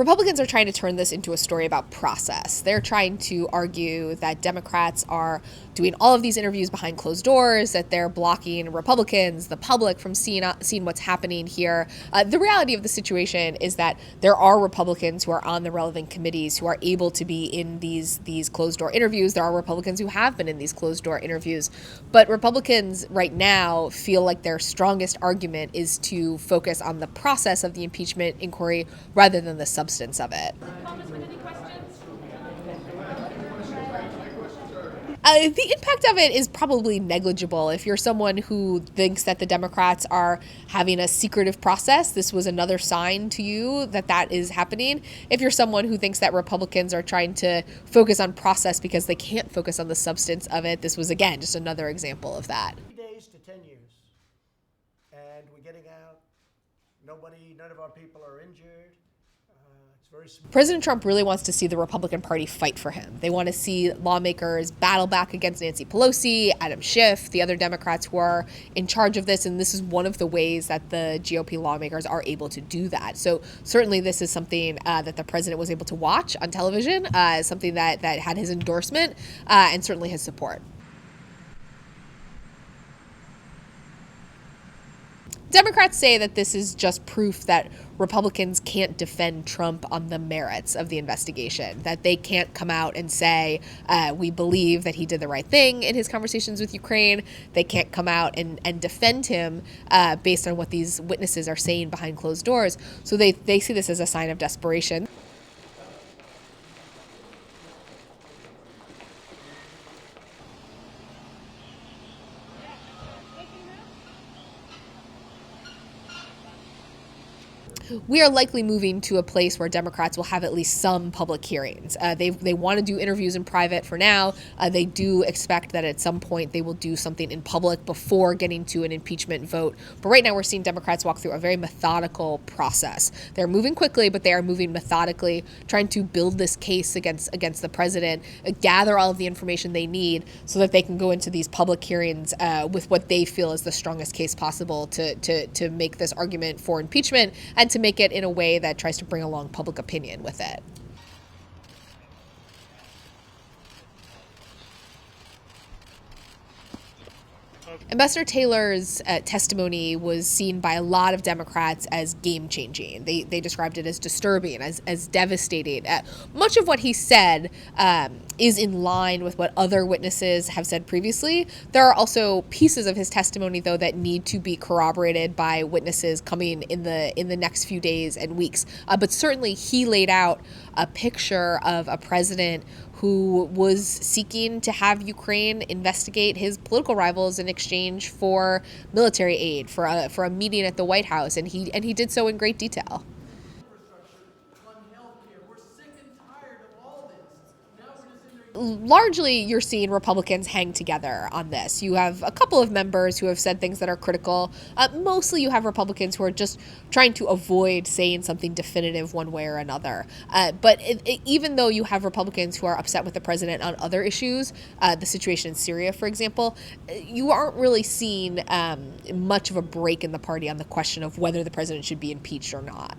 Republicans are trying to turn this into a story about process. They're trying to argue that Democrats are doing all of these interviews behind closed doors, that they're blocking Republicans, the public, from seeing what's happening here. The reality of the situation is that there are Republicans who are on the relevant committees who are able to be in these closed door interviews. There are Republicans who have been in these closed door interviews. But Republicans right now feel like their strongest argument is to focus on the process of the impeachment inquiry rather than the substance of it. The impact of it is probably negligible. If you're someone who thinks that the Democrats are having a secretive process, this was another sign to you that that is happening. If you're someone who thinks that Republicans are trying to focus on process because they can't focus on the substance of it, this was, again, just another example of that. 3 days to 10 years. And we're getting out. None of our people are injured. President Trump really wants to see the Republican Party fight for him. They want to see lawmakers battle back against Nancy Pelosi, Adam Schiff, the other Democrats who are in charge of this. And this is one of the ways that the GOP lawmakers are able to do that. So certainly this is something that the president was able to watch on television, something that had his endorsement and certainly his support. Democrats say that this is just proof that Republicans can't defend Trump on the merits of the investigation, that they can't come out and say, we believe that he did the right thing in his conversations with Ukraine. They can't come out and defend him based on what these witnesses are saying behind closed doors. So they see this as a sign of desperation. We are likely moving to a place where Democrats will have at least some public hearings. They want to do interviews in private for now. They do expect that at some point they will do something in public before getting to an impeachment vote. But right now we're seeing Democrats walk through a very methodical process. They're moving quickly, but they are moving methodically, trying to build this case against the president, gather all of the information they need so that they can go into these public hearings with what they feel is the strongest case possible to make this argument for impeachment and to make it in a way that tries to bring along public opinion with it. Ambassador Taylor's testimony was seen by a lot of Democrats as game-changing. They described it as disturbing, as devastating. Much of what he said is in line with what other witnesses have said previously. There are also pieces of his testimony, though, that need to be corroborated by witnesses coming in the next few days and weeks. But certainly he laid out a picture of a president who was seeking to have Ukraine investigate his political rivals in exchange for military aid, for a meeting at the White House, and he did so in great detail. Largely, you're seeing Republicans hang together on this. You have a couple of members who have said things that are critical. Mostly you have Republicans who are just trying to avoid saying something definitive one way or another. But even though you have Republicans who are upset with the president on other issues, the situation in Syria, for example, you aren't really seeing much of a break in the party on the question of whether the president should be impeached or not.